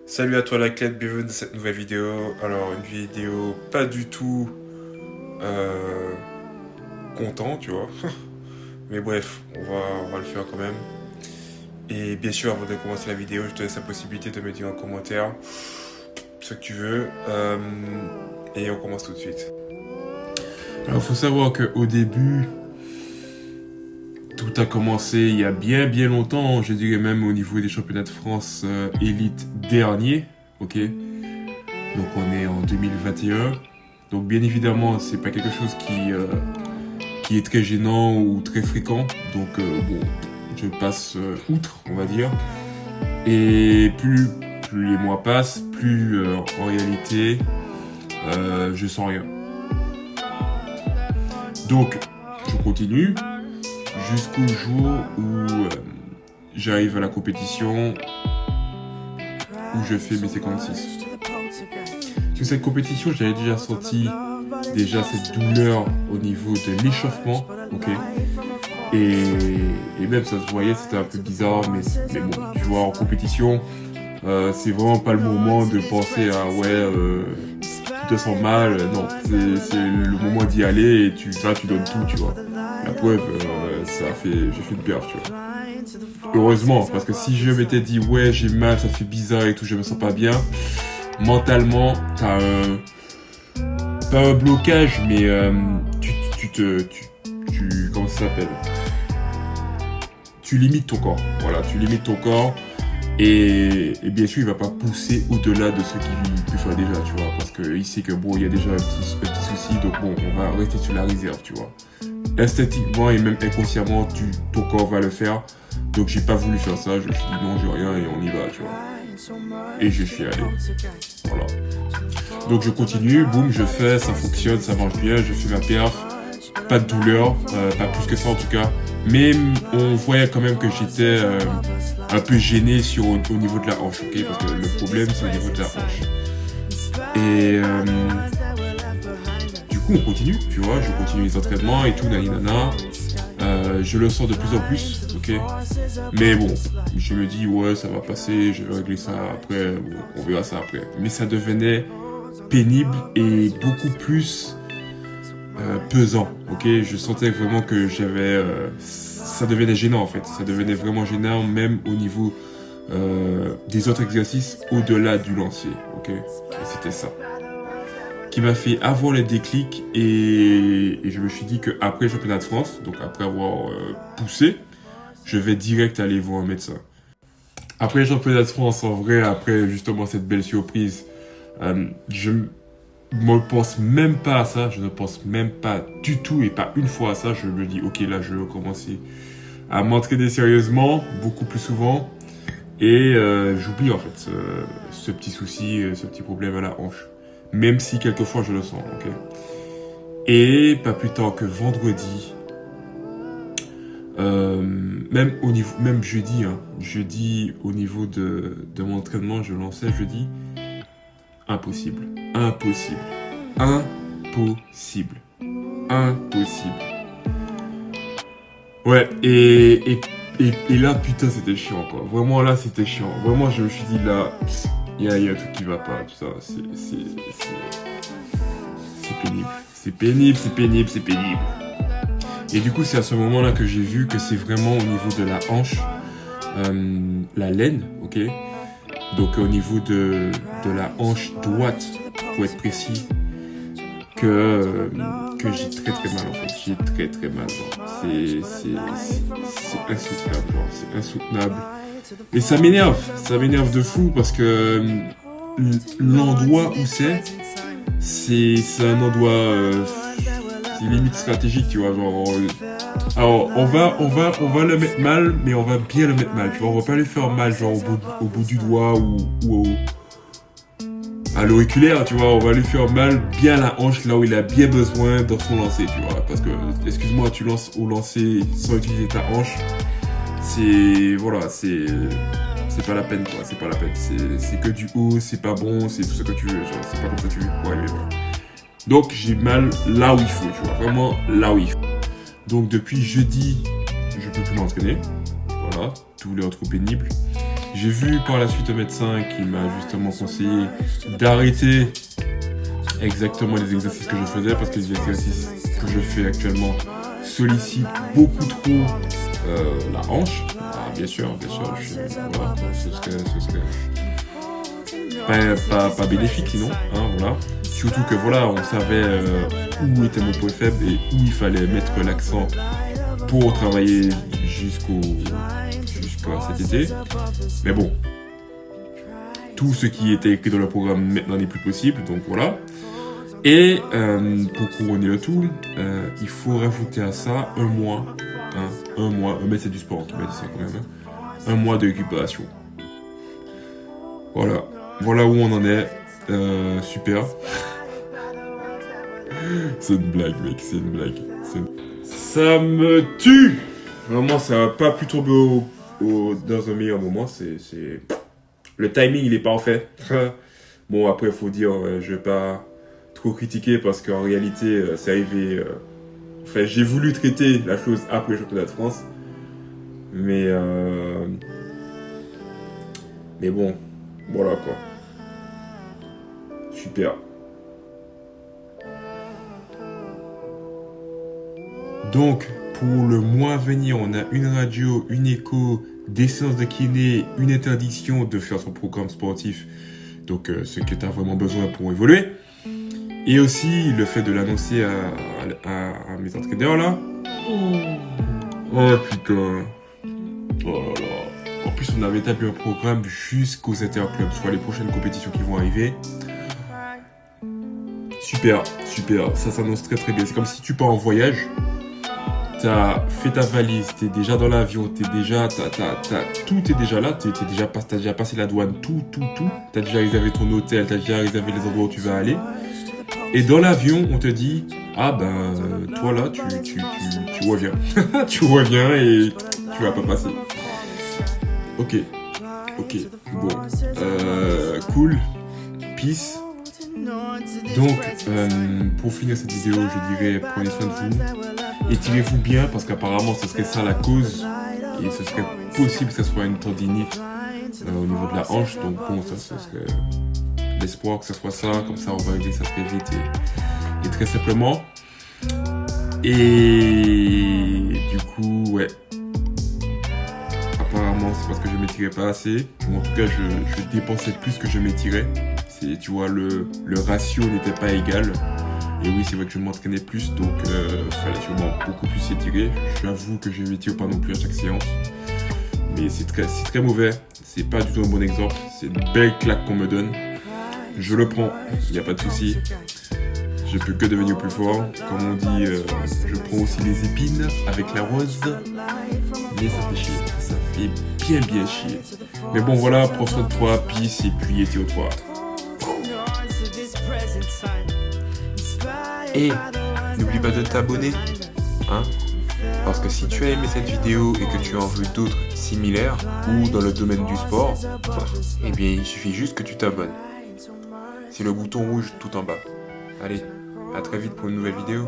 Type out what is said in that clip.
Salut à toi l'athlète, bienvenue dans cette nouvelle vidéo. Alors une vidéo pas du tout euh, content, tu vois. Mais bref, on va le faire quand même. Et bien sûr, avant de commencer la vidéo, je te laisse la possibilité de me dire en commentaire ce que tu veux. Et on commence tout de suite. Alors il faut savoir qu'au début, tout a commencé il y a bien longtemps, je dirais même au niveau des championnats de France élite dernier, ok. Donc on est en 2021. Donc bien évidemment, c'est pas quelque chose qui est très gênant ou très fréquent. Donc bon, je passe outre, on va dire. Et plus les mois passent, plus en réalité, je sens rien. Donc je continue jusqu'au jour où j'arrive à la compétition où je fais mes 56. Sur cette compétition, j'avais déjà senti cette douleur au niveau de l'échauffement, ok. Et même ça se voyait, c'était un peu bizarre, mais bon, tu vois, en compétition, c'est vraiment pas le moment de penser à tu te sens mal. Non, c'est le moment d'y aller et tu donnes tout, tu vois. La preuve, j'ai fait une perf, tu vois. Heureusement, parce que si je m'étais dit ouais j'ai mal, ça fait bizarre et tout, je me sens pas bien, mentalement t'as pas un blocage, mais comment ça s'appelle, tu limites ton corps, voilà, tu limites ton corps et bien sûr il va pas pousser au-delà de ce qu'il peut faire déjà, tu vois, parce que il sait que bon il y a déjà un petit souci, donc bon on va rester sur la réserve, tu vois. Esthétiquement et même inconsciemment ton corps va le faire. Donc j'ai pas voulu faire ça, je me suis dit non j'ai rien et on y va, tu vois. Et je suis allé. Voilà. Donc je continue, boum, je fais, ça fonctionne, ça marche bien, je fais ma perf. Pas de douleur, pas plus que ça en tout cas. Mais on voyait quand même que j'étais un peu gêné au niveau de la hanche, ok. Parce que le problème c'est au niveau de la hanche. Et du coup on continue, tu vois, je continue les entraînements et tout, naninana. Je le sens de plus en plus, ok. Mais bon, je me dis ouais ça va passer, je vais régler ça après, bon, on verra ça après. Mais ça devenait pénible et beaucoup plus pesant, ok. Je sentais vraiment que ça devenait gênant en fait, ça devenait vraiment gênant même au niveau des autres exercices au-delà du lancer, ok. Et c'était ça qui m'a fait avoir les déclics et je me suis dit qu'après le championnat de France, donc après avoir poussé, je vais direct aller voir un médecin. Après le championnat de France, en vrai, après justement cette belle surprise, je ne pense même pas à ça, je ne pense même pas du tout et pas une fois à ça. Je me dis ok là je vais commencer à m'entraîner sérieusement, beaucoup plus souvent et j'oublie en fait ce petit souci, ce petit problème à la hanche. Même si quelquefois je le sens, ok. Et pas plus tard que vendredi, même jeudi au niveau de mon entraînement, je lançais jeudi, impossible. Ouais, et là putain c'était chiant quoi. Vraiment là c'était chiant. Vraiment je me suis dit là. Il y a un truc qui va pas, tout ça, c'est pénible. Et du coup, c'est à ce moment-là que j'ai vu que c'est vraiment au niveau de la hanche, la laine, ok. Donc au niveau de la hanche droite, pour être précis, que j'ai très mal en fait. J'ai très mal, genre. C'est insoutenable, genre. C'est insoutenable. Et ça m'énerve de fou parce que l'endroit où c'est un endroit c'est limite stratégique, tu vois, genre alors on va le mettre mal, mais on va bien le mettre mal, tu vois, on va pas le faire mal genre au bout du doigt ou à l'auriculaire, tu vois, on va lui faire mal bien à la hanche là où il a bien besoin dans son lancer, tu vois, parce que excuse-moi, tu lances au lancer sans utiliser ta hanche. C'est pas la peine quoi, c'est pas la peine, c'est que du haut, c'est pas bon, c'est tout ce que tu veux, genre c'est pas comme ça que tu veux, ouais mais voilà. Donc j'ai mal là où il faut, tu vois, vraiment là où il faut. Donc depuis jeudi, je peux plus m'entraîner, voilà, tout est trop pénible. J'ai vu par la suite un médecin qui m'a justement conseillé d'arrêter exactement les exercices que je faisais parce que les exercices que je fais actuellement sollicitent beaucoup trop la hanche. Ah, bien sûr, voilà, ce serait pas bénéfique sinon, hein, voilà. Surtout que voilà, on savait où était mon point faible et où il fallait mettre l'accent pour travailler jusqu'à cet été. Mais bon, tout ce qui était écrit dans le programme maintenant n'est plus possible, donc voilà. Et pour couronner le tout, il faut rajouter à ça un mois, mais c'est du sport qui m'a dit ça quand même, hein, un mois de récupération. Voilà où on en est. Super. C'est une blague, mec, c'est une blague. Ça me tue. Vraiment, ça va pas pu tomber dans un meilleur moment. Le timing, il est parfait. Bon, après, il faut dire, je vais pas trop critiquer parce qu'en réalité, c'est arrivé... Enfin, j'ai voulu traiter la chose après le championnat de France. Mais bon, voilà quoi. Super. Donc, pour le mois à venir, on a une radio, une écho, des séances de kiné, une interdiction de faire son programme sportif. Donc, ce que tu as vraiment besoin pour évoluer. Et aussi, le fait de l'annoncer à mes entraîneurs, là. Oh, putain. Oh là là. En plus, on avait établi un programme jusqu'aux interclubs, soit les prochaines compétitions qui vont arriver. Super. Ça s'annonce très très bien. C'est comme si tu pars en voyage. T'as fait ta valise, t'es déjà dans l'avion, tout est déjà là, t'as déjà passé la douane, tout. T'as déjà réservé ton hôtel, t'as déjà réservé les endroits où tu vas aller. Et dans l'avion, on te dit, ah ben, toi là, tu reviens. Tu reviens et tu vas pas passer. Ok, bon, cool, peace. Donc, pour finir cette vidéo, je dirais, prenez soin de vous. Étirez-vous bien parce qu'apparemment ce serait ça la cause et ce serait possible que ce soit une tendinite au niveau de la hanche. Donc bon, ça ce serait l'espoir que ce soit ça, comme ça on va régler ça très vite et très simplement. Et du coup, ouais. Apparemment c'est parce que je m'étirais pas assez. Ou en tout cas je dépensais plus que je m'étirais. Tu vois, le ratio n'était pas égal. Et oui, c'est vrai que je m'entraînais plus, donc il fallait sûrement beaucoup plus s'étirer. J'avoue que je ne m'étire pas non plus à chaque séance. Mais c'est très mauvais. C'est pas du tout un bon exemple. C'est une belle claque qu'on me donne. Je le prends, il n'y a pas de souci. Je peux que devenir plus fort. Comme on dit, je prends aussi les épines avec la rose. Mais ça fait chier. Ça fait bien chier. Mais bon, voilà, prends soin de toi, peace, et puis étire-toi. Et n'oublie pas de t'abonner, hein, parce que si tu as aimé cette vidéo et que tu en veux d'autres similaires ou dans le domaine du sport, eh bien il suffit juste que tu t'abonnes. C'est le bouton rouge tout en bas. Allez, à très vite pour une nouvelle vidéo.